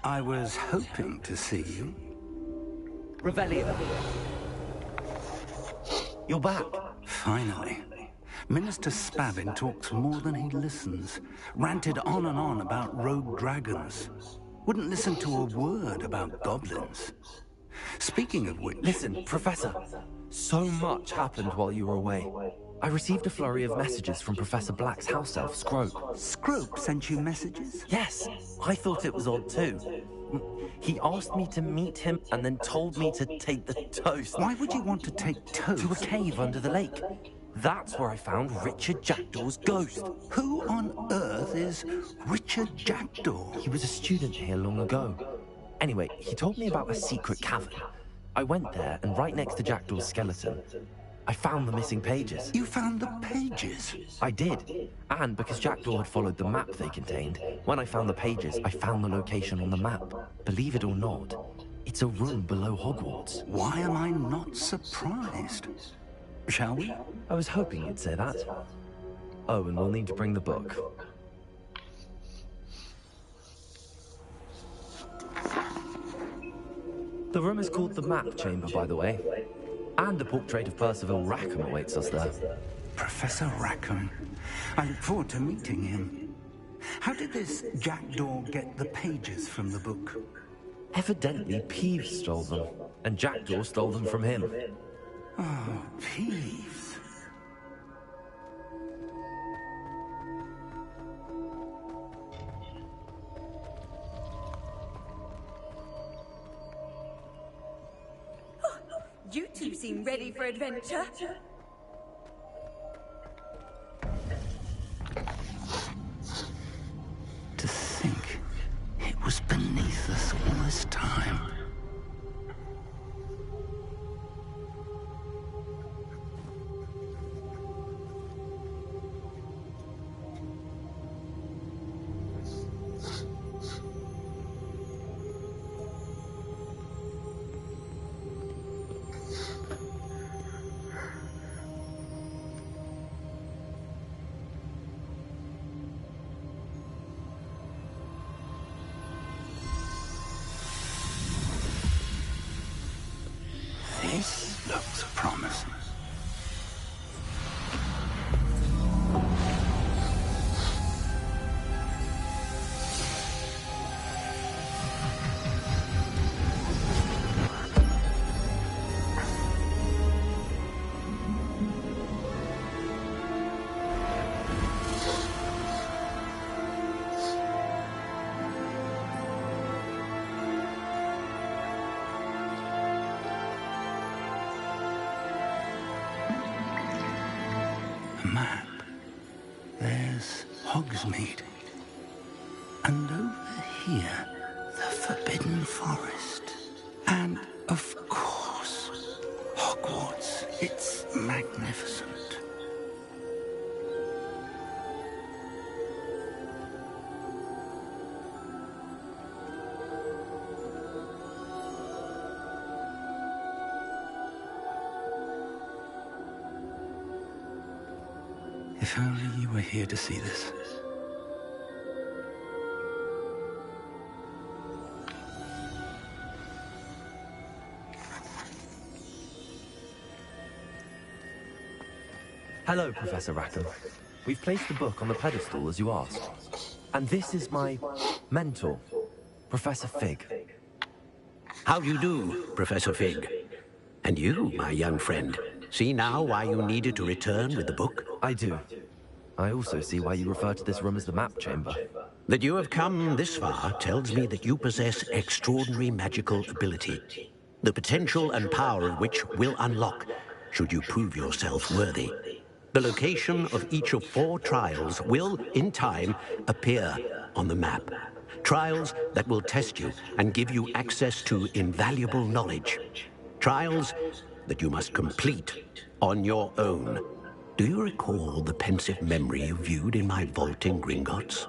I was hoping to see you. Revelio. You're back. Finally. Minister Spavin talks more than he listens. Ranted on and on about rogue dragons. Wouldn't listen to a word about goblins. Speaking of which... Listen, Professor. So much happened while you were away. I received a flurry of messages from Professor Black's house elf, Scrope. Scrope sent you messages? Yes, I thought it was odd too. He asked me to meet him and then told me to take the toast. Why would you want to take toast? To a cave under the lake. That's where I found Richard Jackdaw's ghost. Who on earth is Richard Jackdaw? He was a student here long ago. Anyway, he told me about a secret cavern. I went there, and right next to Jackdaw's skeleton, I found the missing pages. You found the pages? I did. And because Jackdaw had followed the map they contained, when I found the pages, I found the location on the map. Believe it or not, it's a room below Hogwarts. Why am I not surprised? Shall we? I was hoping you'd say that. Oh, and we'll need to bring the book. The room is called the Map Chamber, by the way. And a portrait of Percival Rackham awaits us there. Professor Rackham. I look forward to meeting him. How did this Jackdaw get the pages from the book? Evidently, Peeves stole them, and Jackdaw stole them from him. Oh, Peeves. You two seem ready for adventure. To think it was beneath us all this time. This looks promising. Map. There's Hogsmeade. And over here, the Forbidden Forest. And, of course, Hogwarts. It's magnificent. If only you were here to see this. Hello, Professor Rackham. We've placed the book on the pedestal as you asked. And this is my mentor, Professor Fig. How do you do, Professor Fig? And you, my young friend, see now why you needed to return with the book? I do. I also see why you refer to this room as the Map Chamber. That you have come this far tells me that you possess extraordinary magical ability, the potential and power of which will unlock should you prove yourself worthy. The location of each of 4 trials will, in time, appear on the map. Trials that will test you and give you access to invaluable knowledge. Trials that you must complete on your own. Do you recall the pensive memory you viewed in my vault in Gringotts?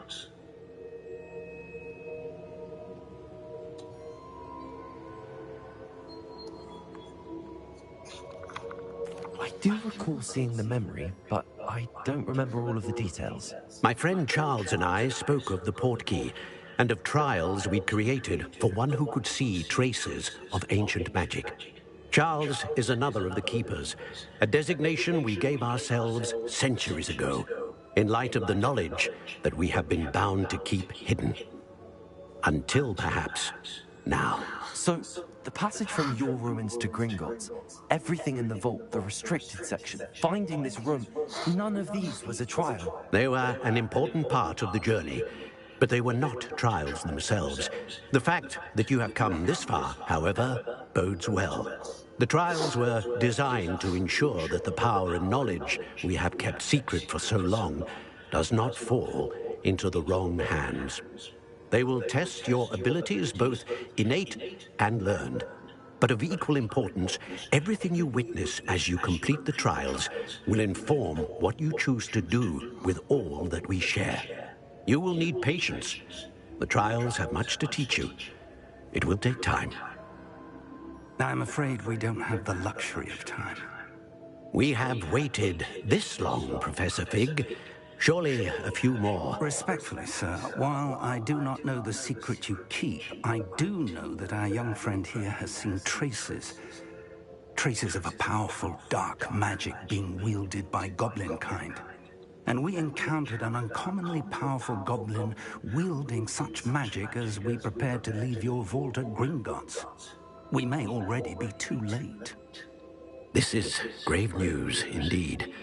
I do recall seeing the memory, but I don't remember all of the details. My friend Charles and I spoke of the portkey and of trials we'd created for one who could see traces of ancient magic. Charles is another of the keepers, a designation we gave ourselves centuries ago, in light of the knowledge that we have been bound to keep hidden. Until perhaps now. So, the passage from your ruins to Gringotts, everything in the vault, the restricted section, finding this room, none of these was a trial. They were an important part of the journey, but they were not trials themselves. The fact that you have come this far, however, bodes well. The trials were designed to ensure that the power and knowledge we have kept secret for so long does not fall into the wrong hands. They will test your abilities, both innate and learned. But of equal importance, everything you witness as you complete the trials will inform what you choose to do with all that we share. You will need patience. The trials have much to teach you. It will take time. I'm afraid we don't have the luxury of time. We have waited this long, Professor Fig. Surely a few more. Respectfully, sir, while I do not know the secret you keep, I do know that our young friend here has seen traces. Traces of a powerful dark magic being wielded by goblin kind. And we encountered an uncommonly powerful goblin wielding such magic as we prepared to leave your vault at Gringotts. We may already be too late. This is grave news indeed.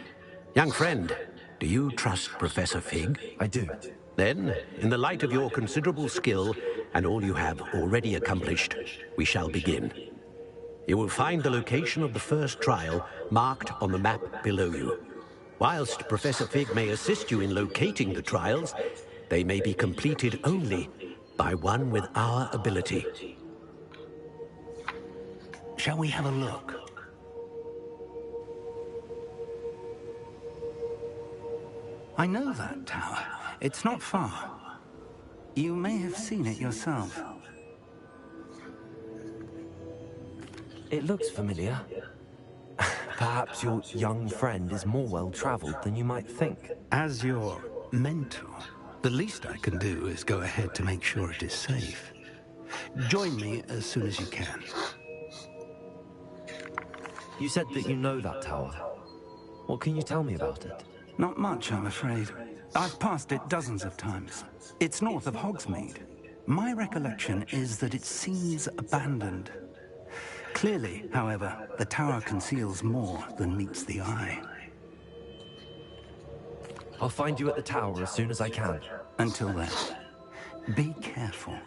Young friend, do you trust Professor Fig? I do. Then, in the light of your considerable skill and all you have already accomplished, we shall begin. You will find the location of the first trial marked on the map below you. Whilst Professor Fig may assist you in locating the trials, they may be completed only by one with our ability. Shall we have a look? I know that tower. It's not far. You may have seen it yourself. It looks familiar. Perhaps your young friend is more well-traveled than you might think. As your mentor, the least I can do is go ahead to make sure it is safe. Join me as soon as you can. You said that you know that tower. What can you tell me about it? Not much, I'm afraid. I've passed it dozens of times. It's north of Hogsmeade. My recollection is that it seems abandoned. Clearly, however, the tower conceals more than meets the eye. I'll find you at the tower as soon as I can. Until then, be careful,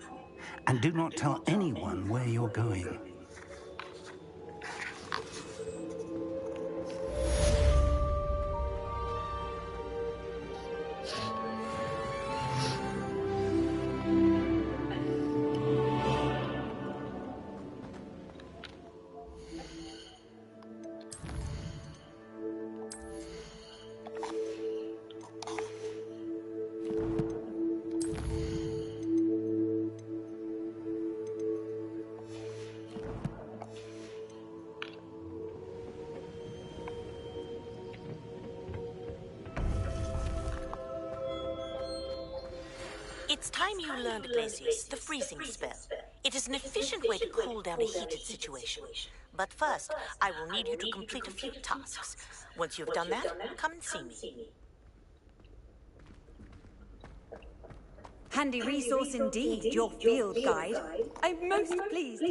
and do not tell anyone where you're going. It's time you learned Glacius, the freezing spell. It is an efficient way to cool down a heated situation. But first, I will need you to complete a few tasks. Once you've done that, come and see me. Handy resource indeed, your field guide. I'm most pleased.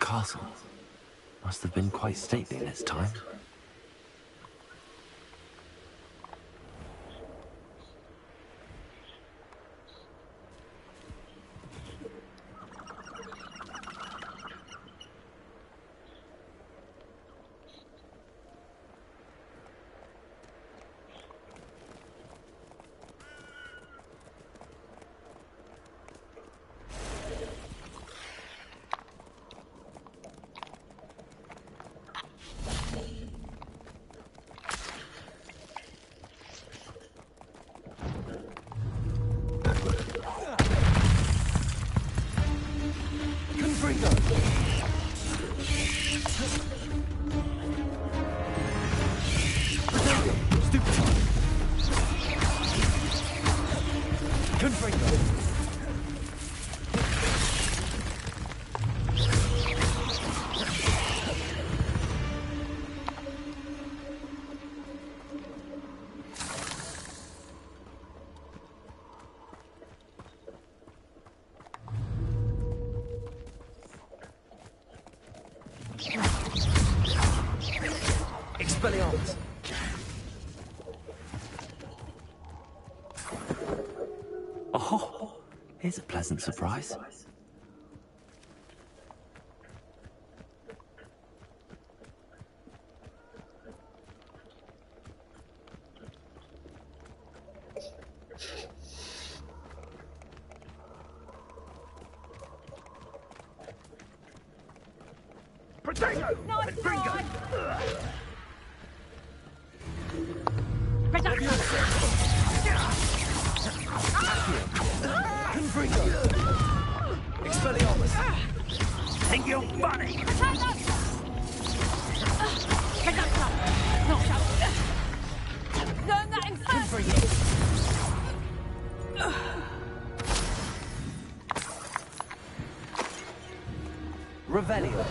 castle must have been quite stately in its time. Expelliarmus! Oh, here's a pleasant surprise. Potato! Nice And bingo! try. Expelliarmus! Think you're funny? Learn that in first. Revelio.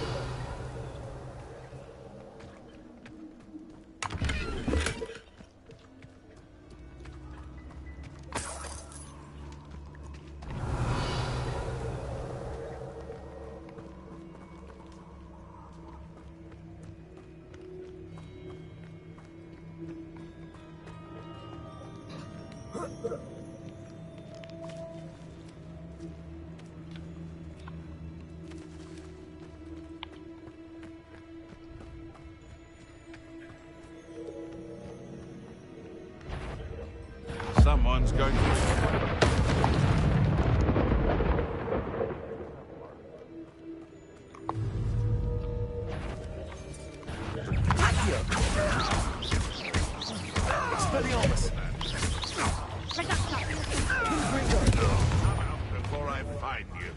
Someone's going to... Expelliarmus! Come out before I find you.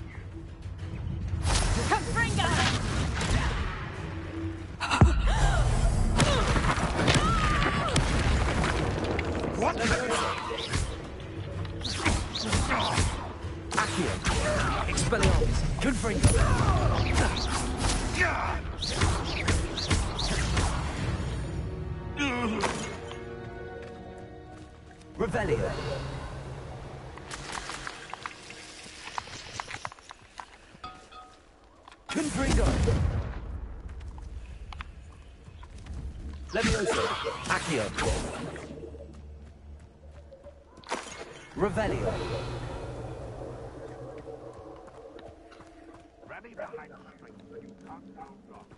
What? Accio! Expelliarmus! Confringo! Revelio! Confringo! Levioso! Accio! Revelio! Rally behind something that you can't go wrong.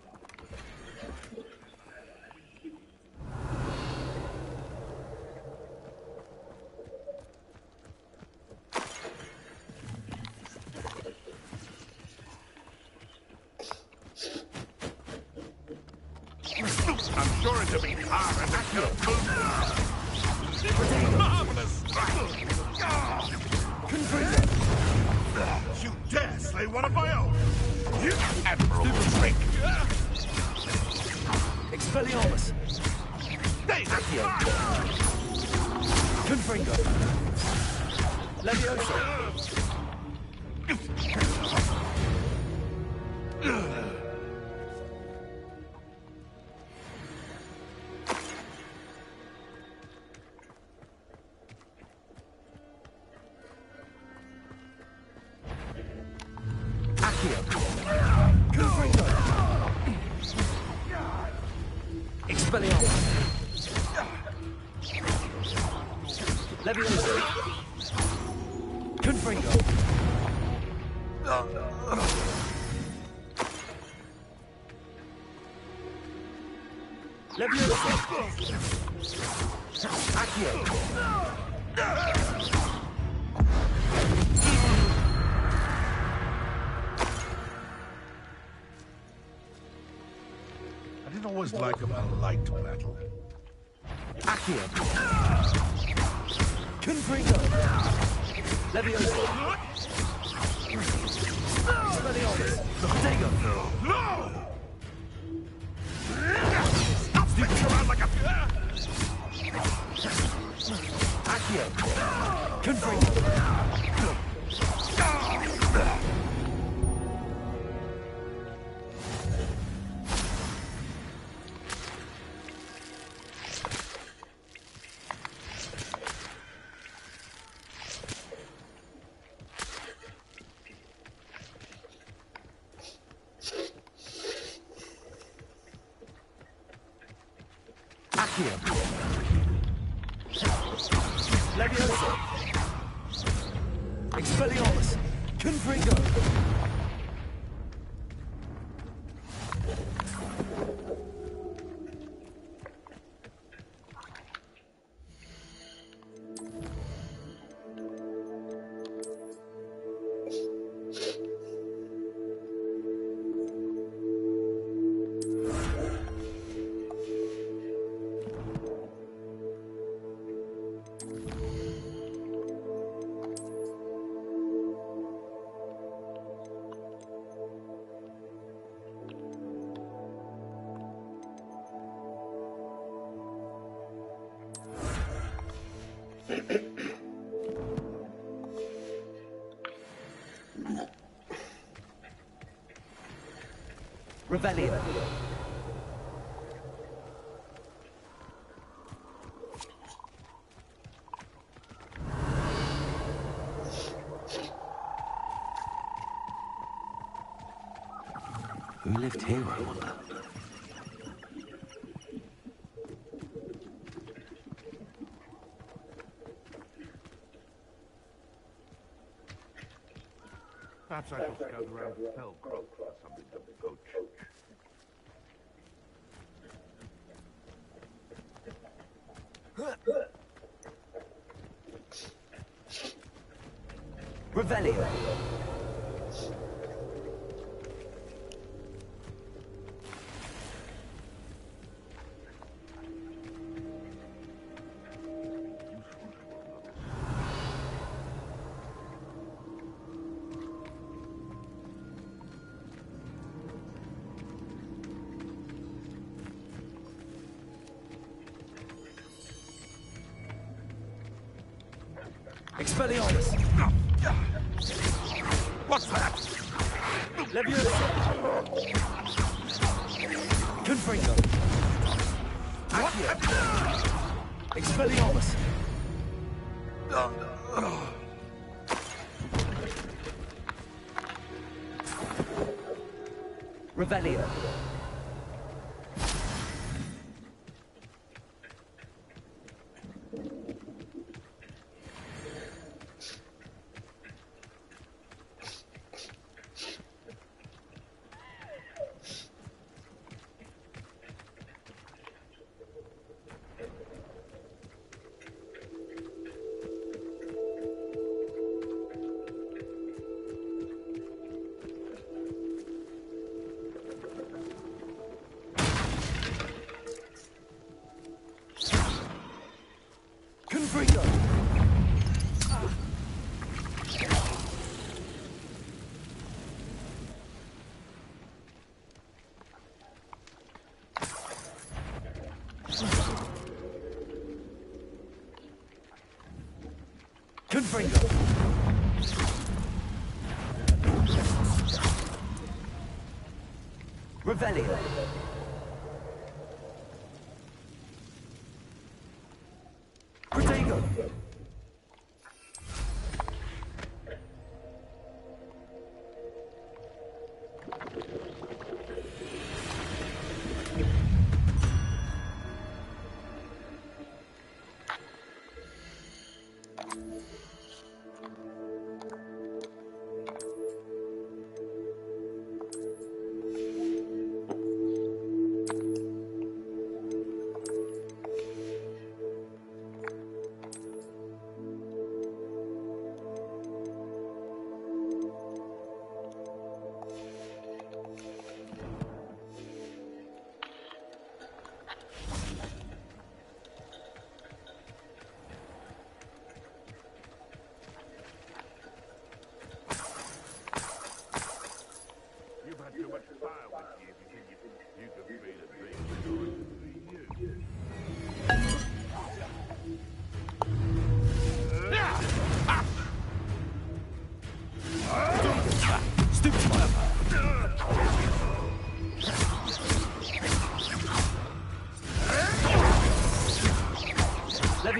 I'm sure it'll be hard and marvelous strike! You dare slay one of my own! You admirable trick! Expelliarmus! Accio! Confringo! Levioso! Accio! Confringo! Expelliarmus. Leviosa. Confringo. Leviosa. Accio. I didn't always like a light battle. Accio. Confringo. Leviosa. Expelliarmus. Protego. No! Stop sticking around like a... Accio. Confringo. Accio. Leviosa. Expelliarmus. Confringo. Revelio. Who lived here, I wonder? Perhaps I should scout around the Fell Grove for something to coach. Revelio. Expelliarmus. What's that? Leviosa. Confringo. Accio. Expelliarmus. Revelio. Confringo. Confringo. Revelio. Protego.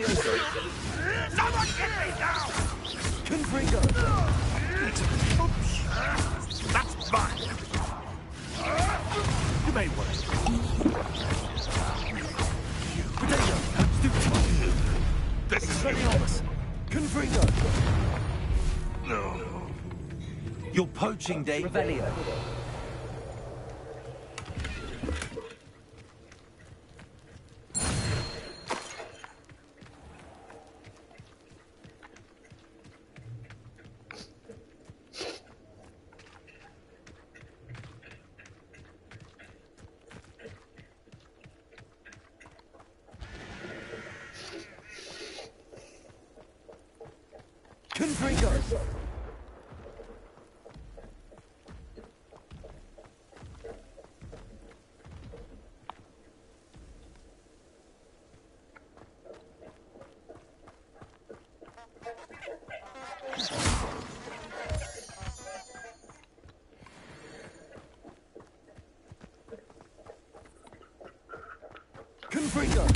Levioso. Someone get me now! Confringo. That's mine! You may want it. Potato. This is Expelliarmus. Confringo. No. You're poaching, David. Revelio. Confringo. Confringo.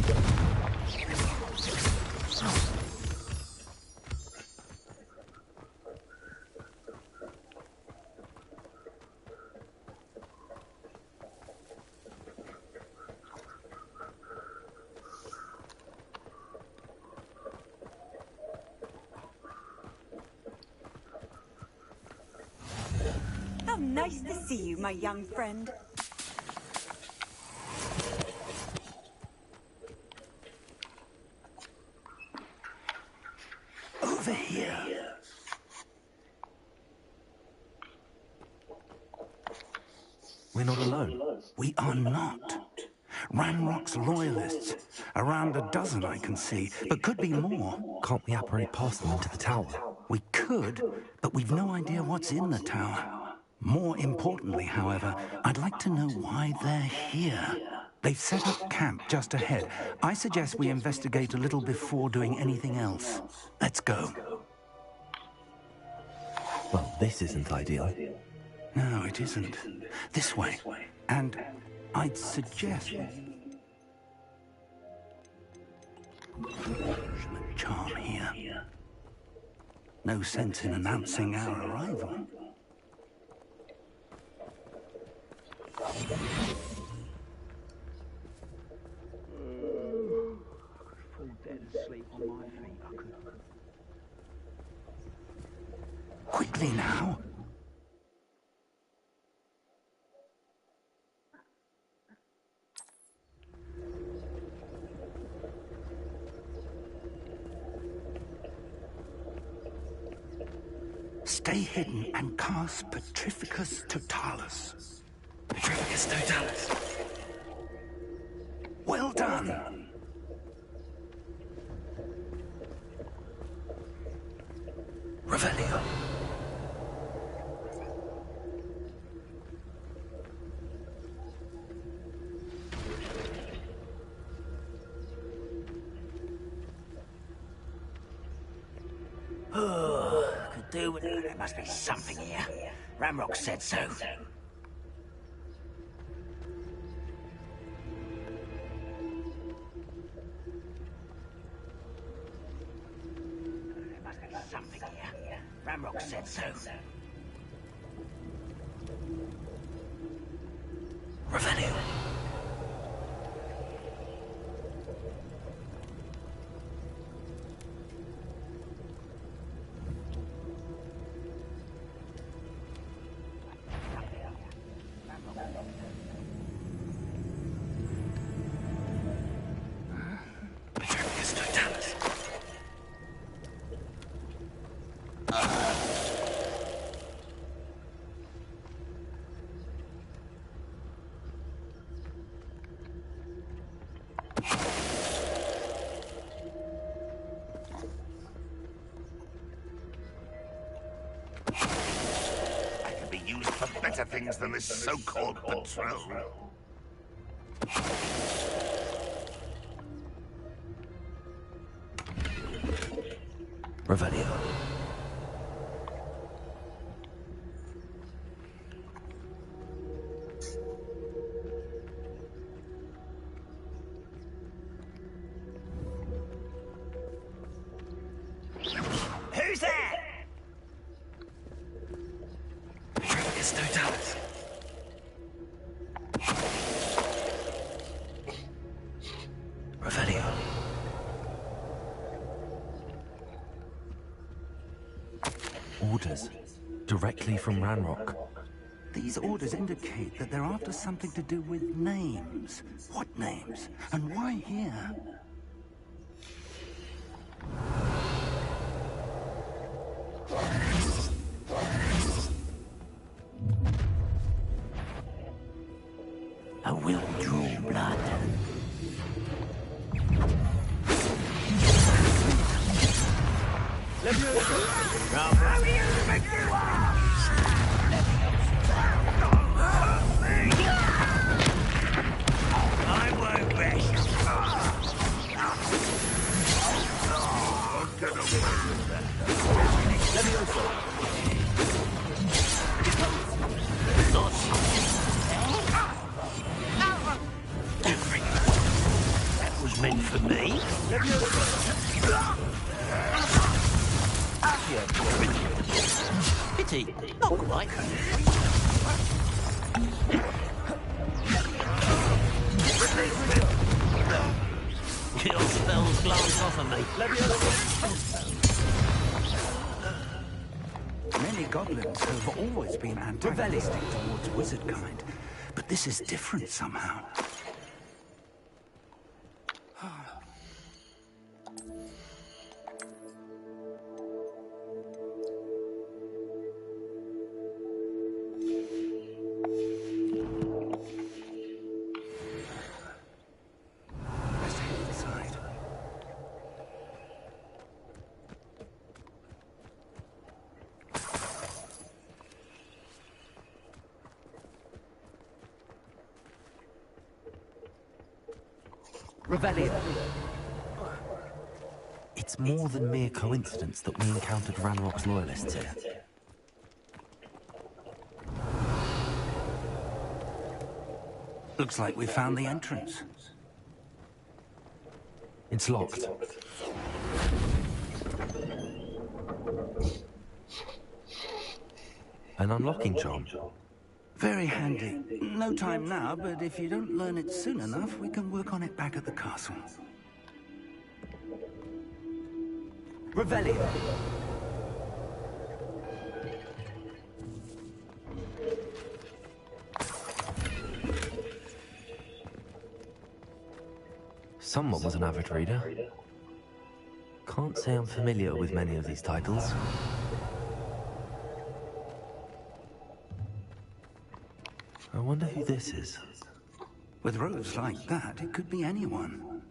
How nice to see you, my young friend. Over here. We're not alone. We are not. Ramrock's loyalists. Around a dozen I can see, but could be more. Can't we apparate past them into the tower? We could, but we've no idea what's in the tower. More importantly, however, I'd like to know why they're here. They've set up camp just ahead. I suggest we investigate a little before doing anything else. Let's go. Well, this isn't ideal. No, it isn't. This way. And I'd suggest... charm here. No sense in announcing our arrival. Fall dead asleep on my feet. I could. Quickly now. Stay hidden and cast Petrificus Totalis. Petrificus Totalis. Well done. Revelio. Could do with it. There must be something here. Ramrock said so. There must be something here. Ramrock said so. Revelio. Petrificus Totalis. I could be used for better things than this so-called patrol. Revelio. Revelio. Orders. Directly from Ranrock. These orders indicate that they're after something to do with names. What names? And why here? A will draw blood. I won't rest. That was meant for me. Pity, not quite. Your spells glance off of me. Many goblins have always been antagonistic towards wizard kind, but this is different somehow. Let's head inside. Revelio. It's more than mere coincidence that we encountered Ranrock's loyalists here. Looks like we found the entrance. It's locked. An unlocking charm. Very handy. No time now, but if you don't learn it soon enough, we can work on it back at the castle. Revelio. Someone was an avid reader. Can't say I'm familiar with many of these titles. I wonder who this is. With robes like that, it could be anyone.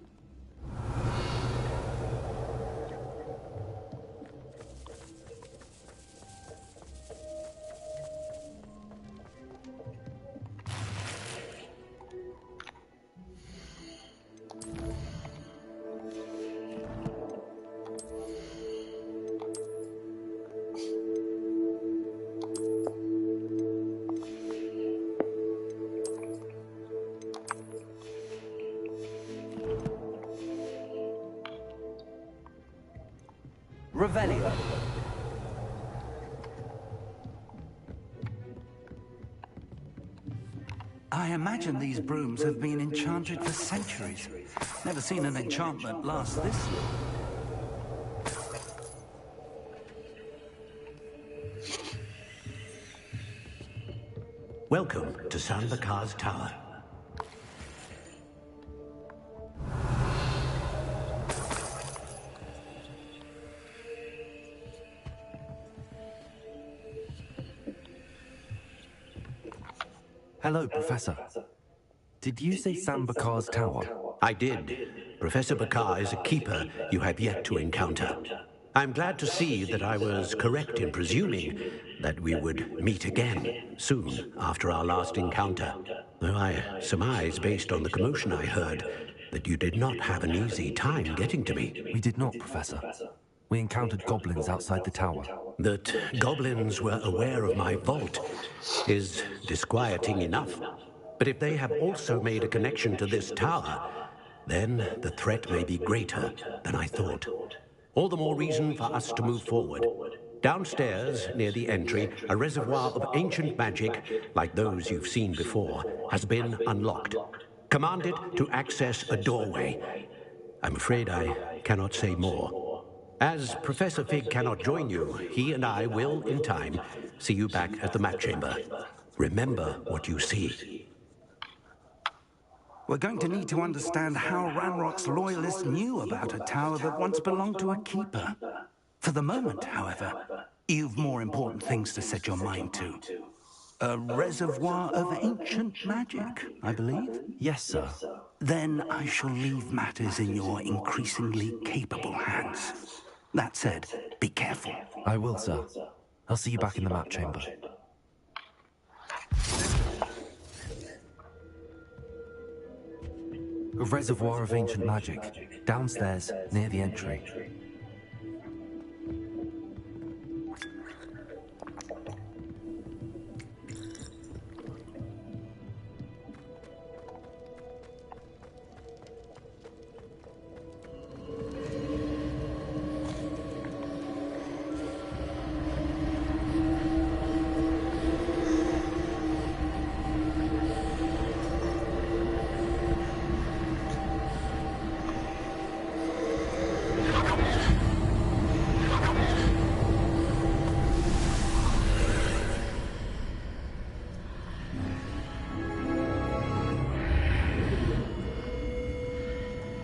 Revelio. I imagine these brooms have been enchanted for centuries. Never seen an enchantment last this long. Welcome to Sanbakar's Tower. Hello, Professor. Did you say Sambakar's Tower? I did. Professor Bakar is a keeper you have yet to encounter. I'm glad to see that I was correct in presuming that we would meet again soon after our last encounter. Though I surmise, based on the commotion I heard, that you did not have an easy time getting to me. We did not, Professor. We encountered goblins outside the tower. That goblins were aware of my vault is disquieting enough. But if they have also made a connection to this tower, then the threat may be greater than I thought. All the more reason for us to move forward. Downstairs, near the entry, a reservoir of ancient magic, like those you've seen before, has been unlocked. Command it to access a doorway. I'm afraid I cannot say more. As Professor Fig cannot join you, he and I will, in time, see you back at the map chamber. Remember what you see. We're going to need to understand how Ranrock's loyalists knew about a tower that once belonged to a keeper. For the moment, however, you've more important things to set your mind to. A reservoir of ancient magic, I believe? Yes, sir. Then I shall leave matters in your increasingly capable hands. That said, be careful. I will, sir. I'll see you back in the map chamber. A reservoir of ancient magic, downstairs, near the entry.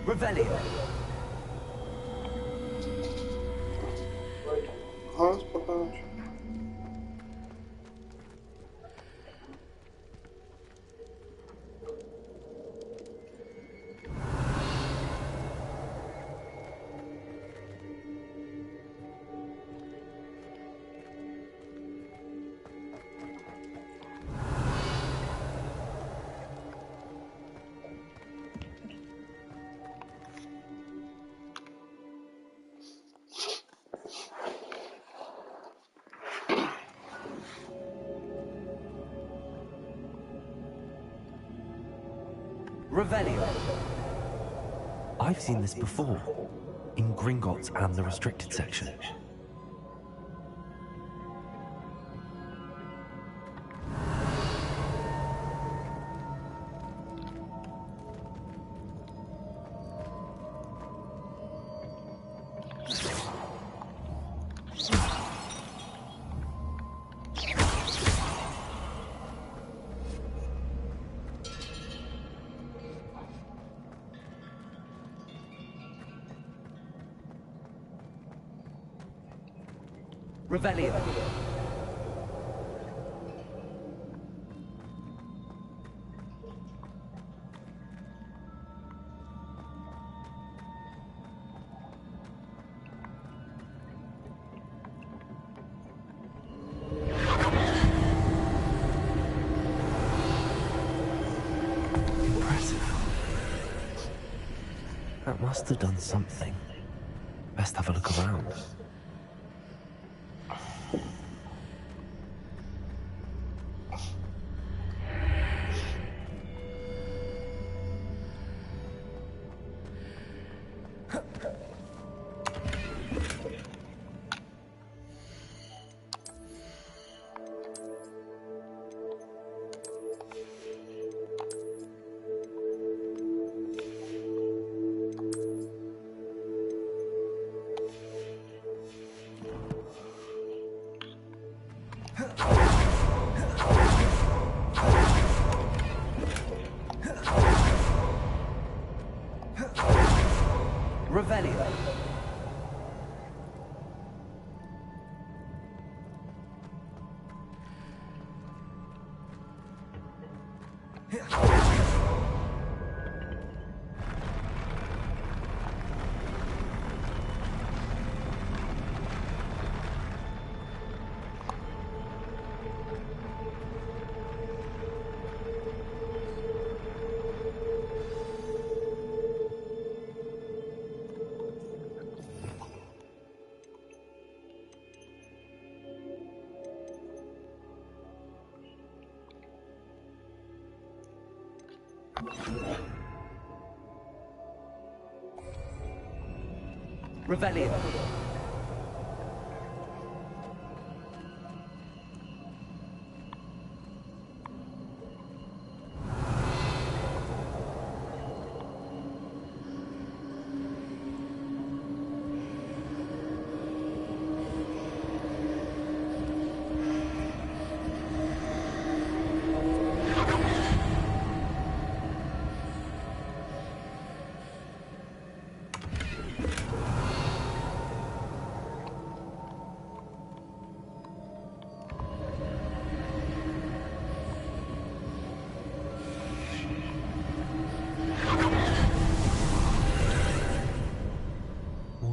Revelio. Раз, пока. Revelio. I've seen this before, in Gringotts and the restricted section. Revelio. Impressive. That must have done something. Best have a look around. Revelio. Revelio.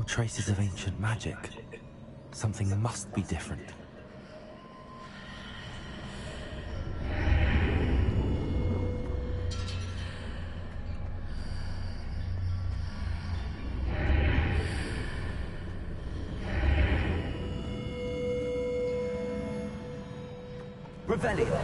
traces of ancient magic. Something must be different. Revelio.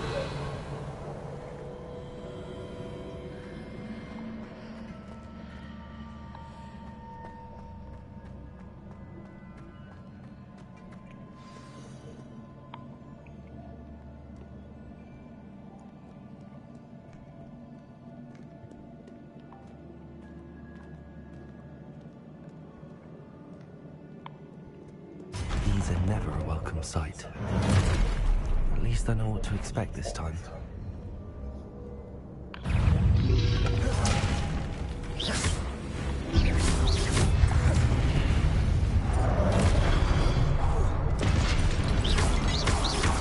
These are never a welcome sight. At least I know what to expect this time.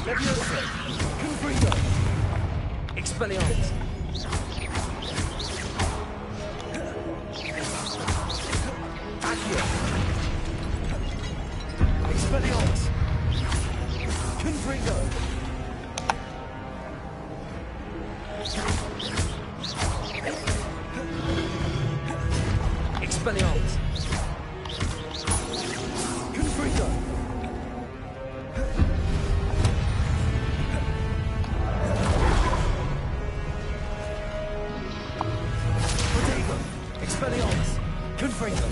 Leviosa. Confringo. Expelliarmus! Accio. Expelliarmus. Confringo. Expelliarmus! Confringo. Protego. Expelliarmus. Confringo.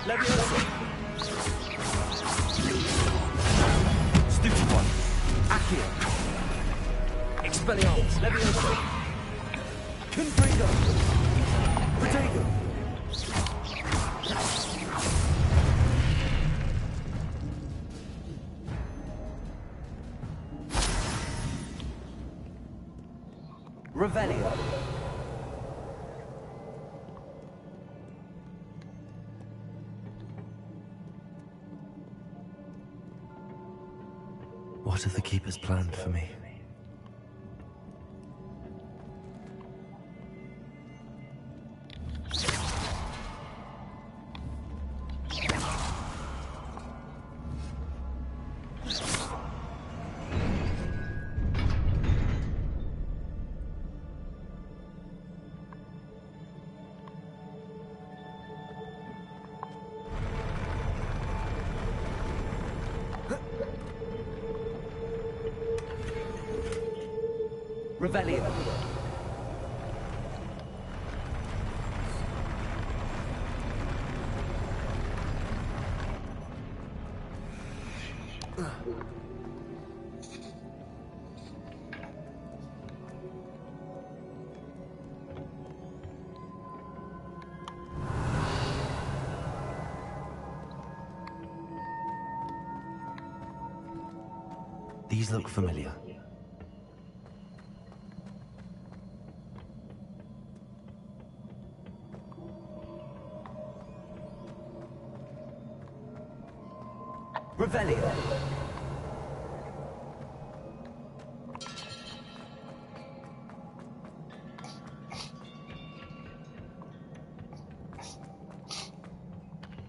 Leviosa. Stupid one! Accio. Expelliarmus! Leviosa. Confringo. Protego. Revelio. What have the Keepers planned for me? Revelio. These look familiar. Revelio.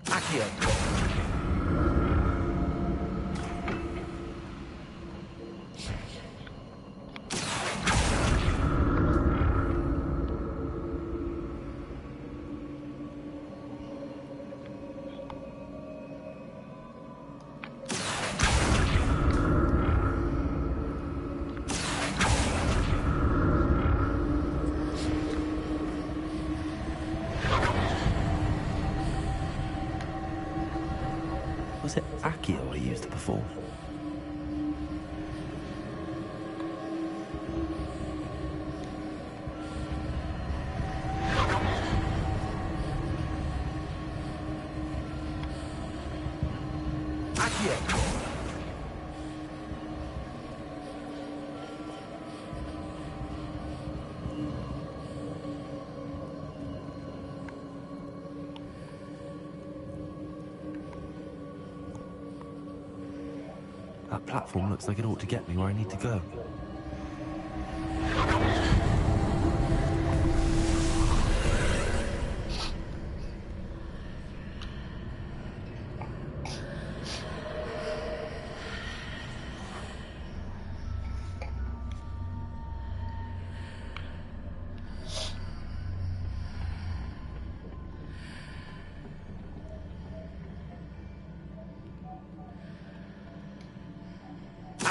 Accio. Was it Accio I used before? Accio. That platform looks like it ought to get me where I need to go.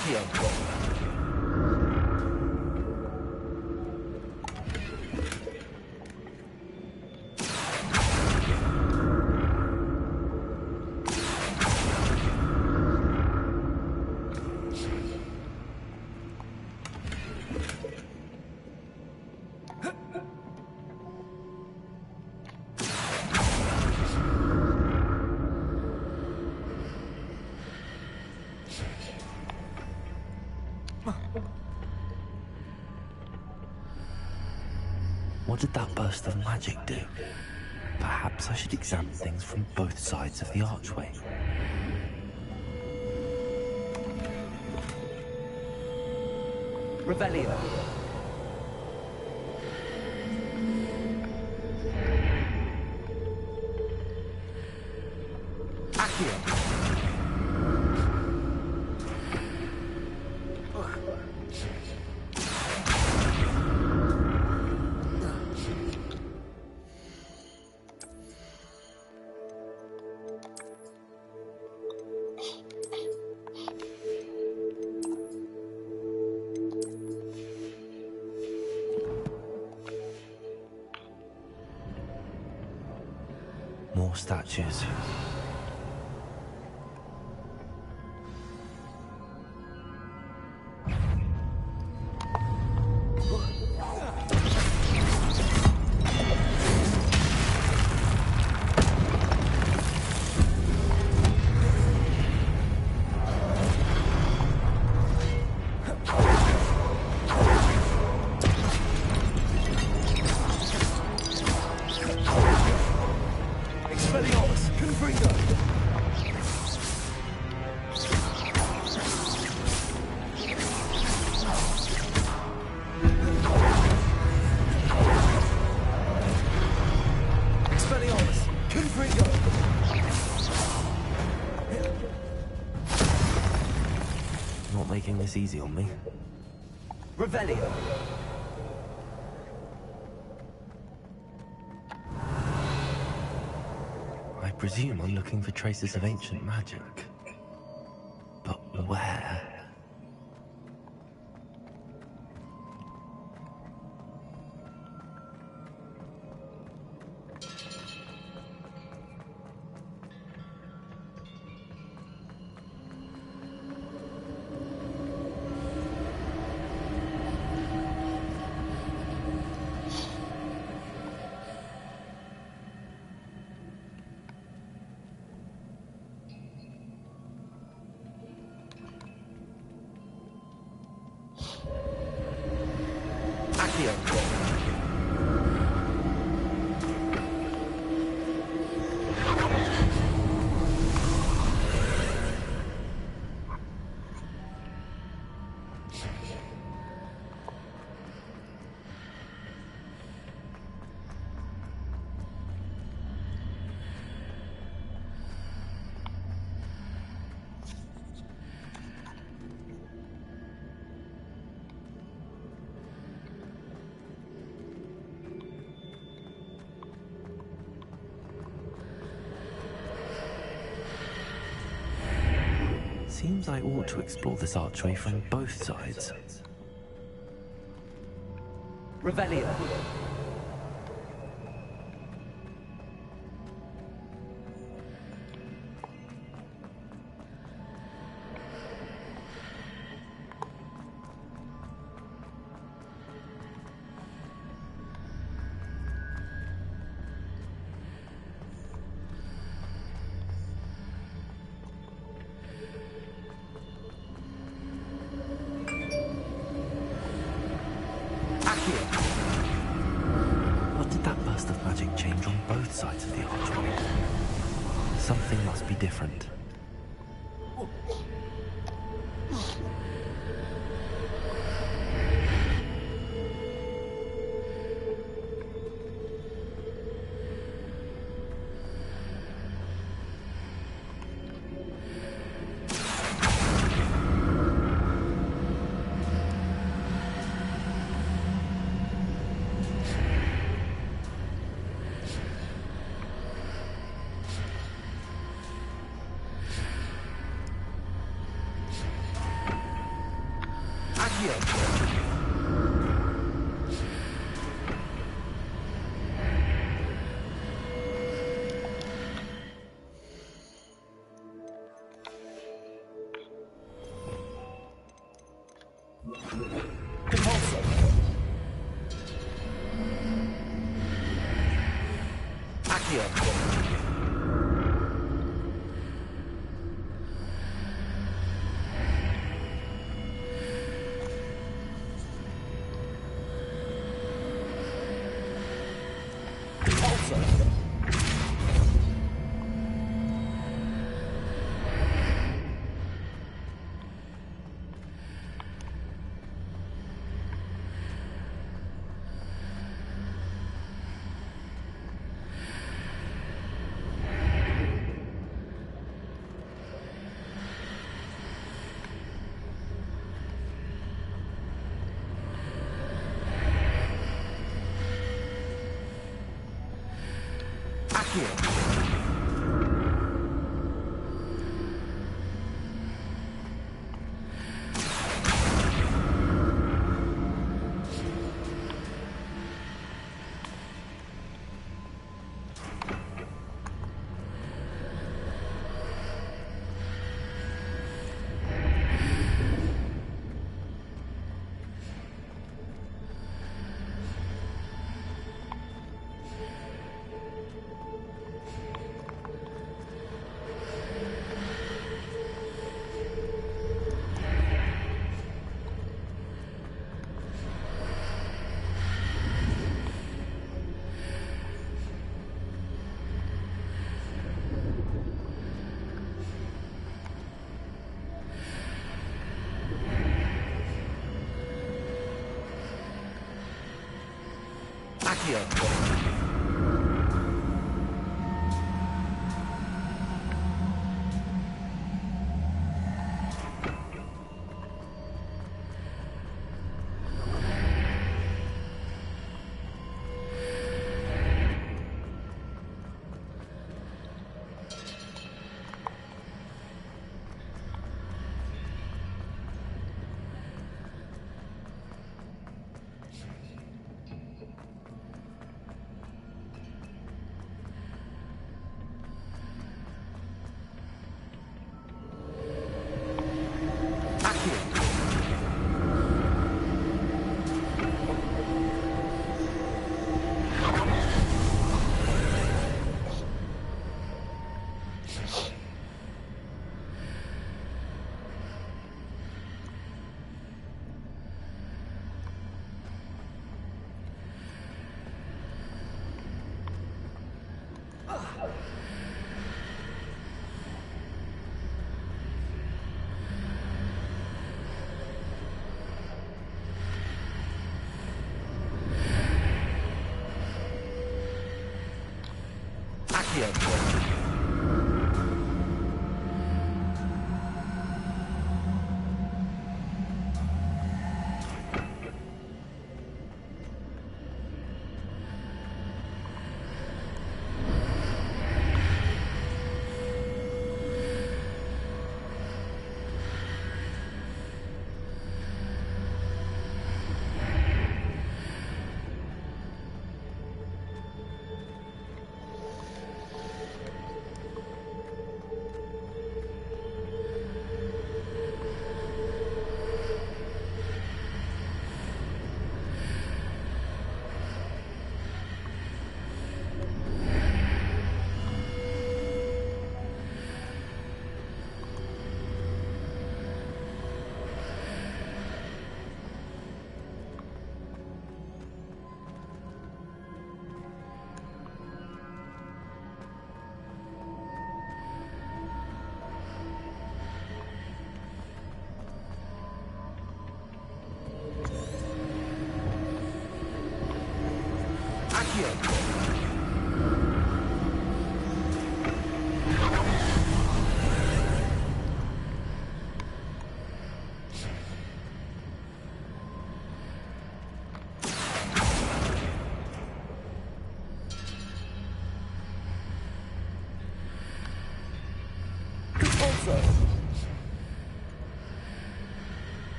Accio. What did that burst of magic do? Perhaps I should examine things from both sides of the archway. Revelio. Accio. More statues. Not making this easy on me. Revelio. I presume I'm looking for traces of ancient magic. But where? Seems I ought to explore this archway from both sides. Revelio. What did that burst of magic change on both sides of the archway? Something must be different.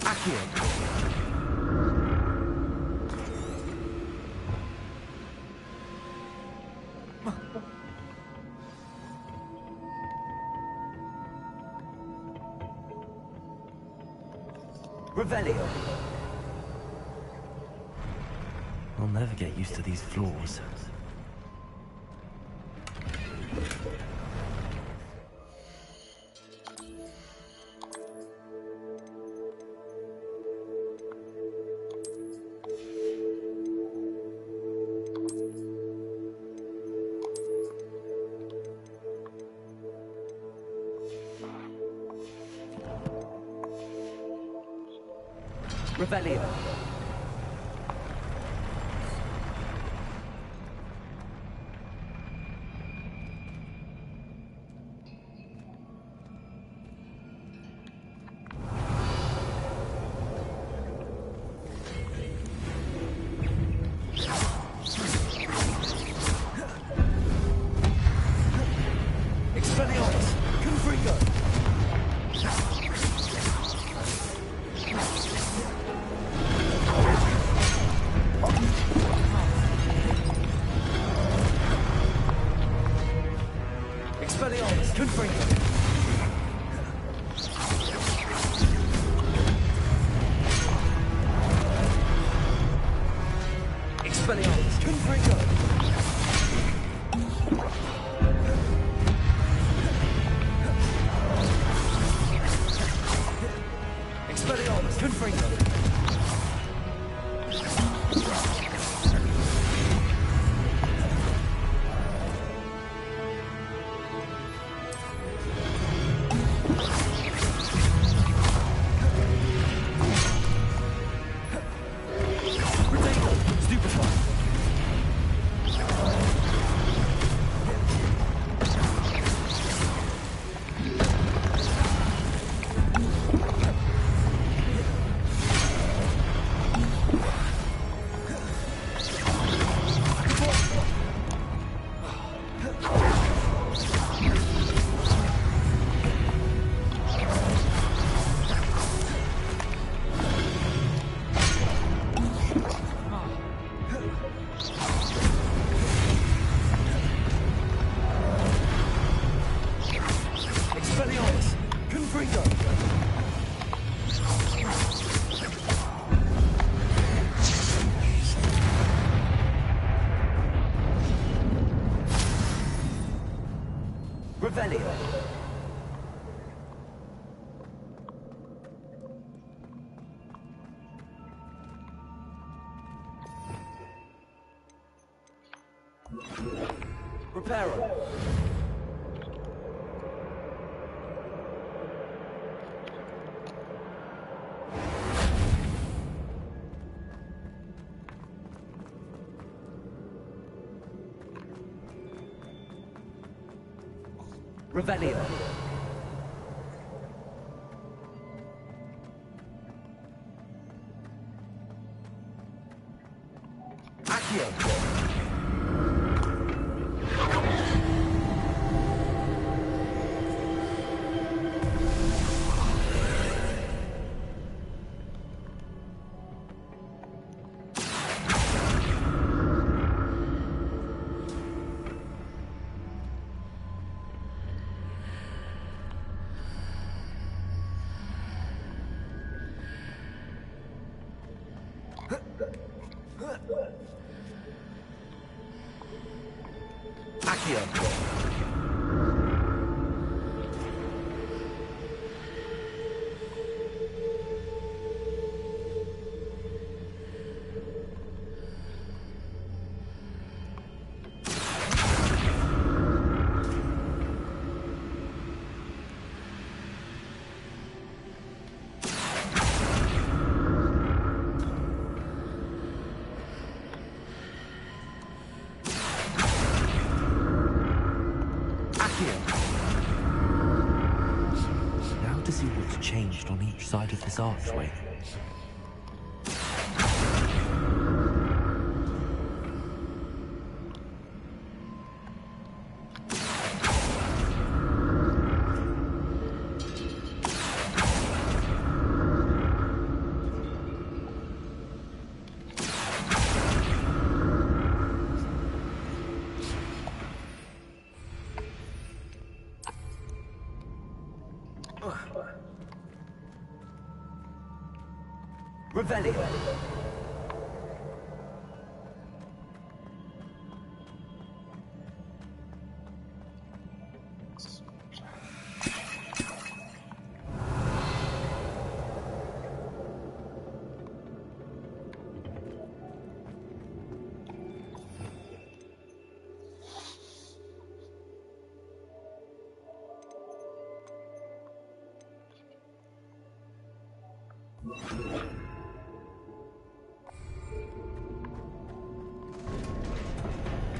Accio. Revelio. I'll never get used to these floors. Revelio. Expelliarmus. Confringo. Expelliarmus. Confringo. Expelliarmus. Confringo. Expelliarmus. Confringo. Expelliarmus. Confringo. Revelio. Reparo. Revelio. Accio. side of this archway. Revelio.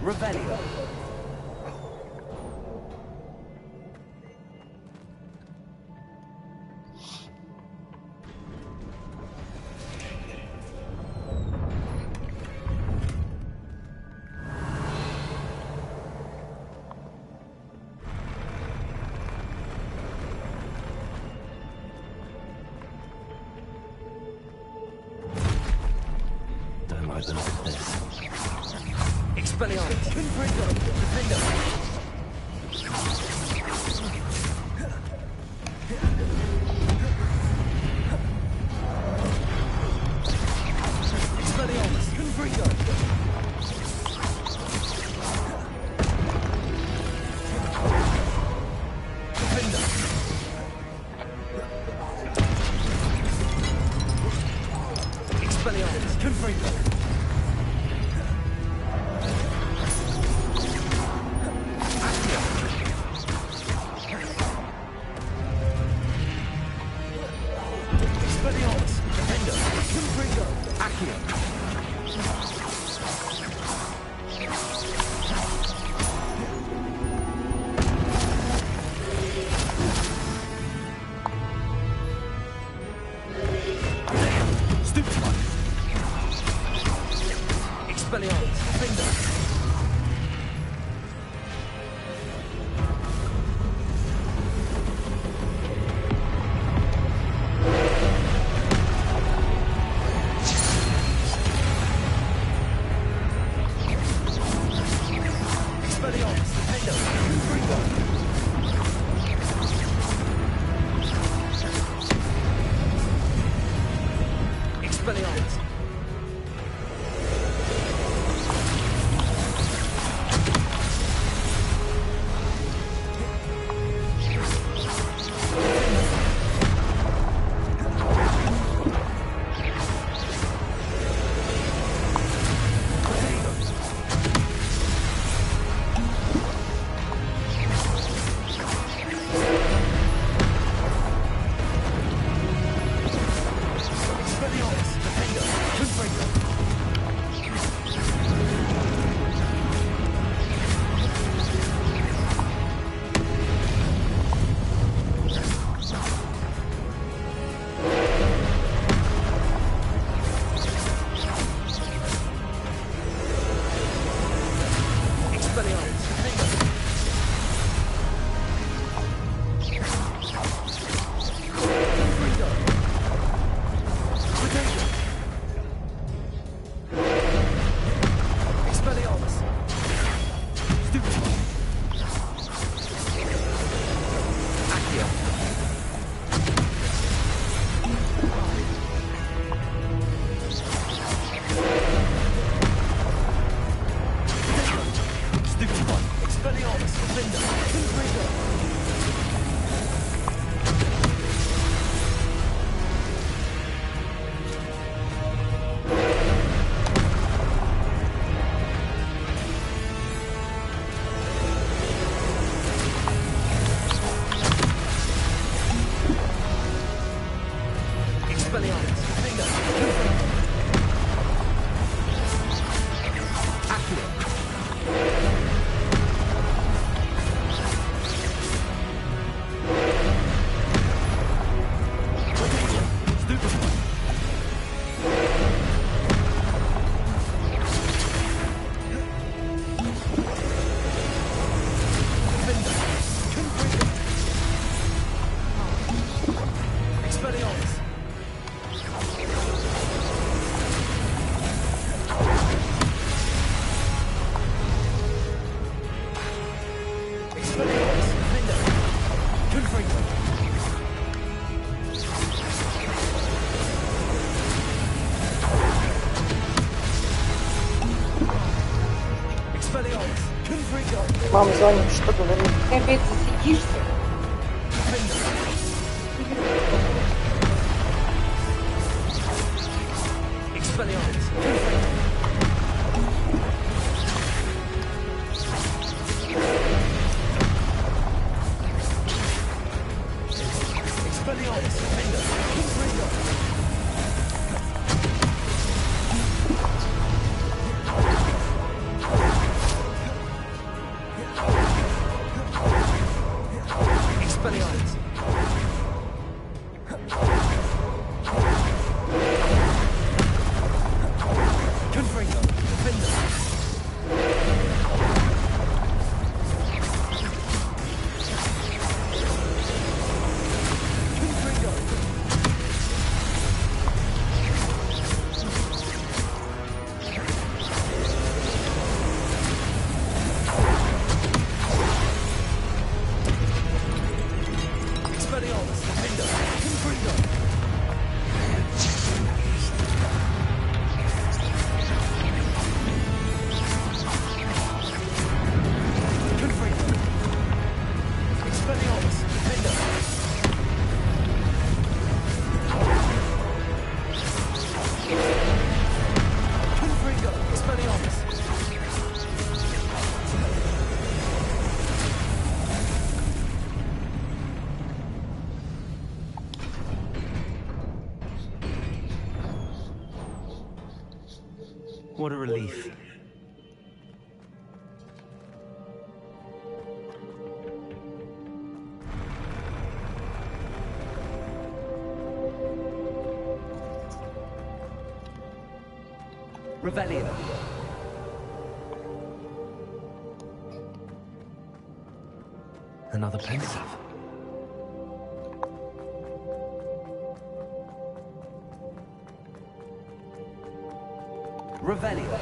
Revelio. Don't like the look of this. Expelliarmus. Confringo. Defender. Expelliarmus. Confringo. Defender. Expelliarmus. Confringo. Мама звонит, что говорит? Ты опять засидишься? Expelliarmus. Expelliarmus. Defender. Confringo. Expelliarmus. Confringo. Defender. Confringo. Expelliarmus. Defender. Confringo. Confringo. Expelliarmus. Defender. Confringo. Expelliarmus. What a relief. Revelio. Another pensive. Revelio.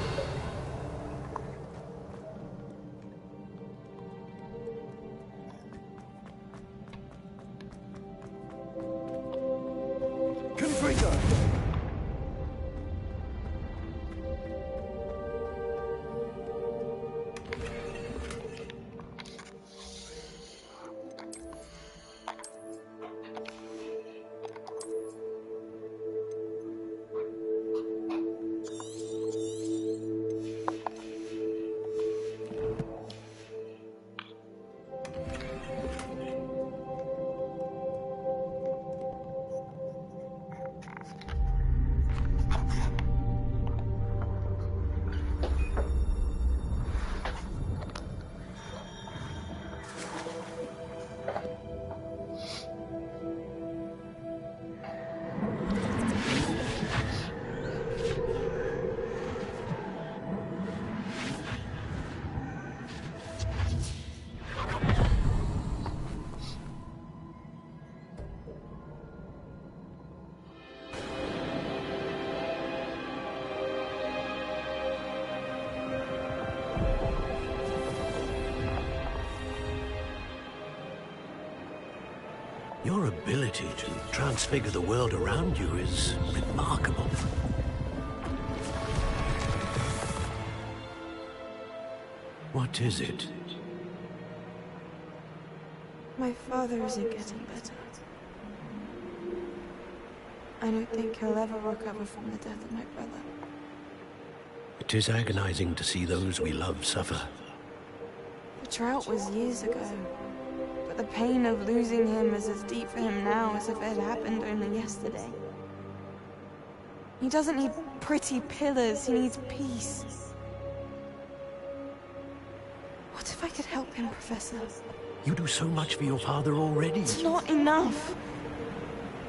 Confringo. Your ability to transfigure the world around you is remarkable. What is it? My father isn't getting better. I don't think he'll ever recover from the death of my brother. It is agonizing to see those we love suffer. The drought was years ago, but the pain of losing him is as deep for him now as if it had happened only yesterday. He doesn't need pretty pillars, he needs peace. What if I could help him, Professor? You do so much for your father already. It's not enough.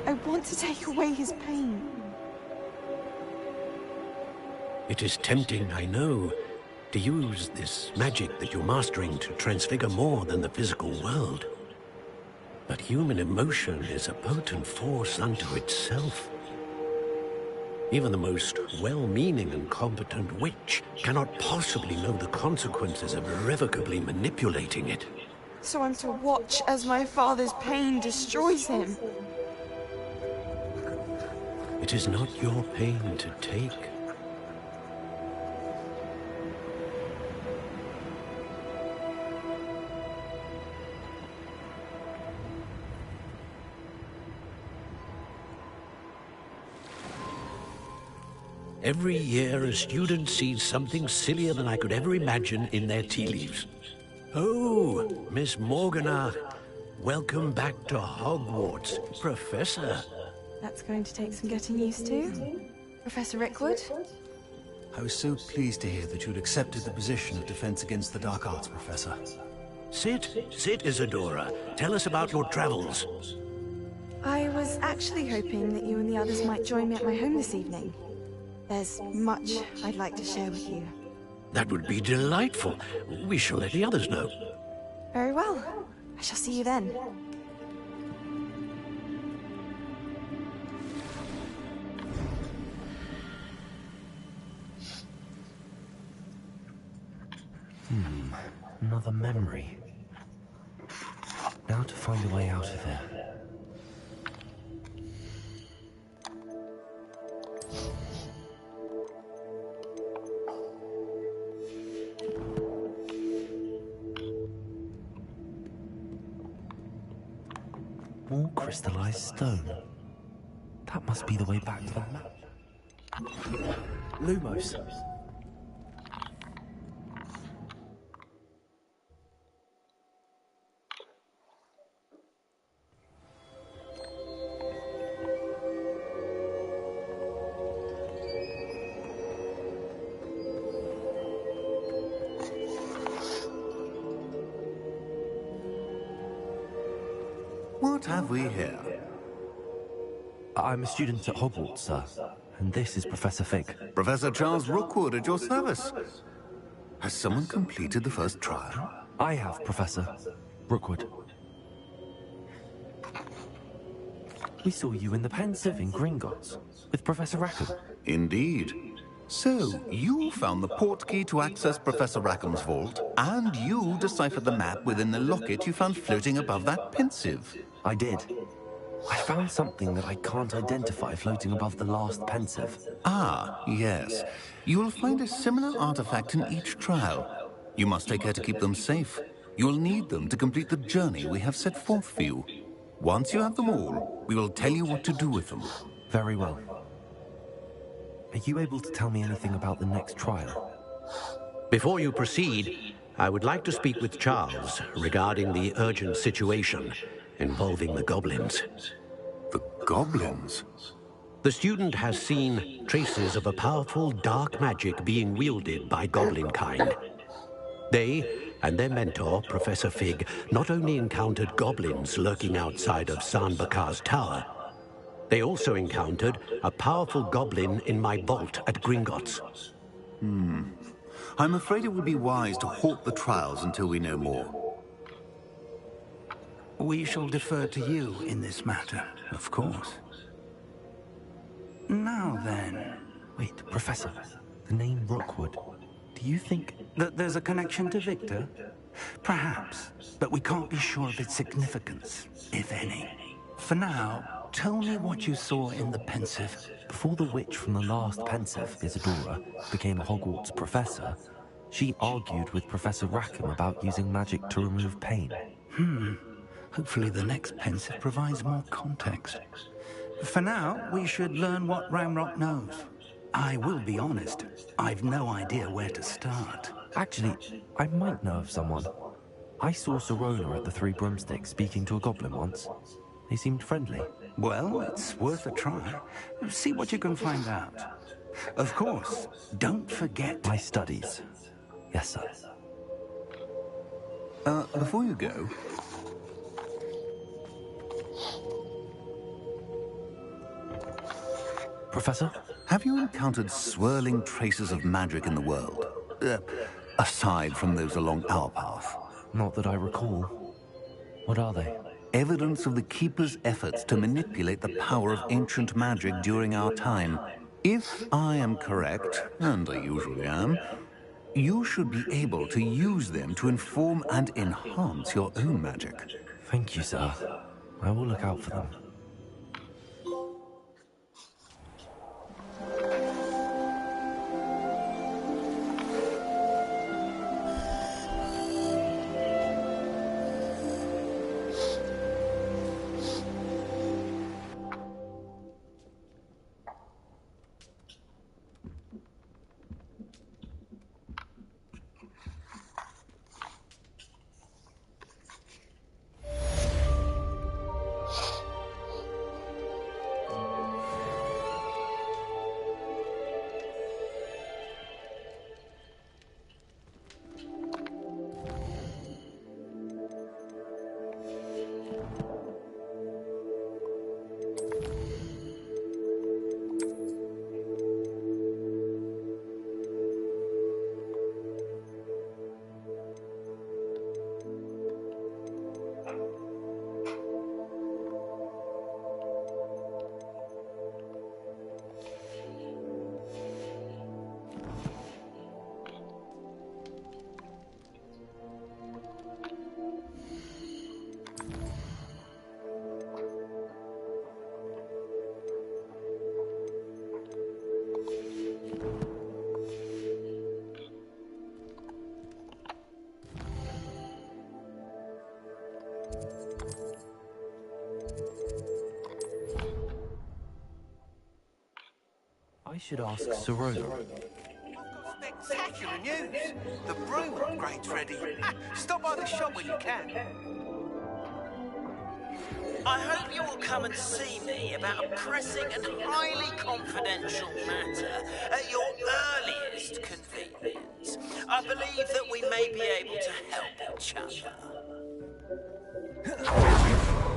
I want to take away his pain. It is tempting, I know, to use this magic that you're mastering to transfigure more than the physical world. But human emotion is a potent force unto itself. Even the most well-meaning and competent witch cannot possibly know the consequences of irrevocably manipulating it. So I'm to watch as my father's pain destroys him. It is not your pain to take. Every year, a student sees something sillier than I could ever imagine in their tea leaves. Oh, Miss Morgana, welcome back to Hogwarts, Professor. That's going to take some getting used to. Professor Rickwood? I was so pleased to hear that you'd accepted the position of Defense Against the Dark Arts, Professor. Sit, Isadora. Tell us about your travels. I was actually hoping that you and the others might join me at my home this evening. There's much I'd like to share with you. That would be delightful. We shall let the others know. Very well. I shall see you then. Another memory. Now to find a way out of here. More crystallized stone. That must be the way back to the map. Lumos. What have we here? I'm a student at Hogwarts, sir, and this is Professor Fig. Professor Charles Rookwood at your service. Has someone completed the first trial? I have, Professor Rookwood. We saw you in the Pensive in Gringotts with Professor Rackham. Indeed. So, you found the portkey to access Professor Rackham's vault, and you deciphered the map within the locket you found floating above that Pensive. I did. I found something that I can't identify floating above the last Pensive. Ah, yes. You will find a similar artifact in each trial. You must take care to keep them safe. You will need them to complete the journey we have set forth for you. Once you have them all, we will tell you what to do with them. Very well. Are you able to tell me anything about the next trial? Before you proceed, I would like to speak with Charles regarding the urgent situation involving the goblins. The goblins? The student has seen traces of a powerful dark magic being wielded by goblin kind. They and their mentor, Professor Fig, not only encountered goblins lurking outside of San Bakar's tower, they also encountered a powerful goblin in my vault at Gringotts. I'm afraid it would be wise to halt the trials until we know more. We shall defer to you in this matter, of course. Now then... Wait, Professor, the name Rookwood. Do you think that there's a connection to Victor? Perhaps, but we can't be sure of its significance, if any. For now, tell me what you saw in the Pensive. before the witch from the last Pensive, Isadora, became a Hogwarts professor, she argued with Professor Rackham about using magic to remove pain? Hopefully the next Pensive provides more context. For now, we should learn what Ramrock knows. I will be honest, I've no idea where to start. Actually, I might know of someone. I saw Sirona at the Three Broomsticks speaking to a goblin once. They seemed friendly. Well, it's worth a try. See what you can find out. Of course, don't forget... My studies. Yes, sir. Before you go... Professor? Have you encountered swirling traces of magic in the world? Aside from those along our path? Not that I recall. What are they? Evidence of the Keeper's efforts to manipulate the power of ancient magic during our time. If I am correct, and I usually am, you should be able to use them to inform and enhance your own magic. Thank you, sir. I will look out for them. should ask Sorova. Spectacular news! The broom upgrade's ready. Stop by the shop when you can. I hope you will come and see me about a pressing and highly confidential matter at your earliest convenience. I believe that we may be able to help each other.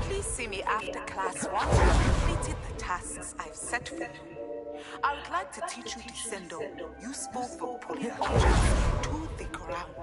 Please see me after class once you have completed the tasks I've set for you. I would like to teach you Descendo, useful for pulling objects to the ground.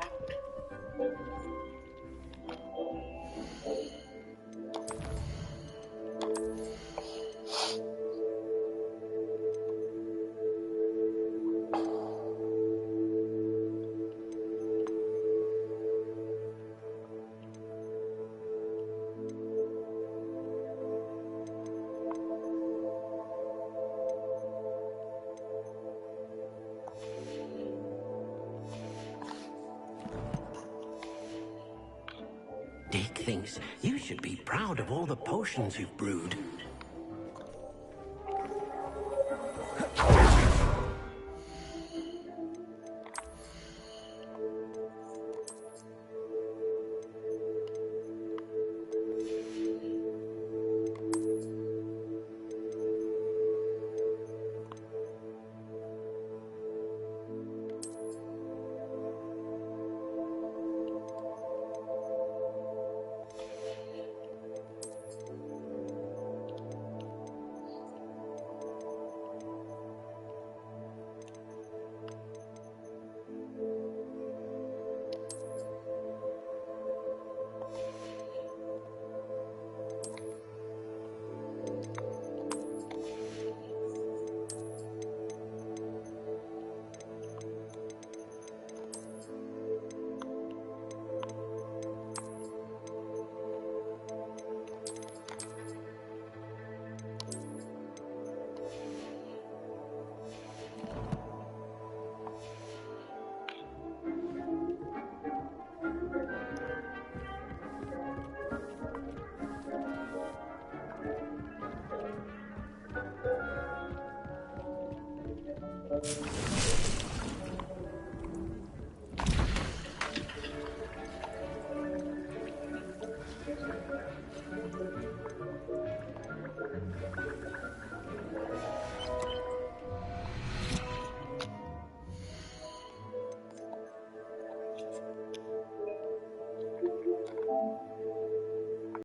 Dick thinks you should be proud of all the potions you've brewed.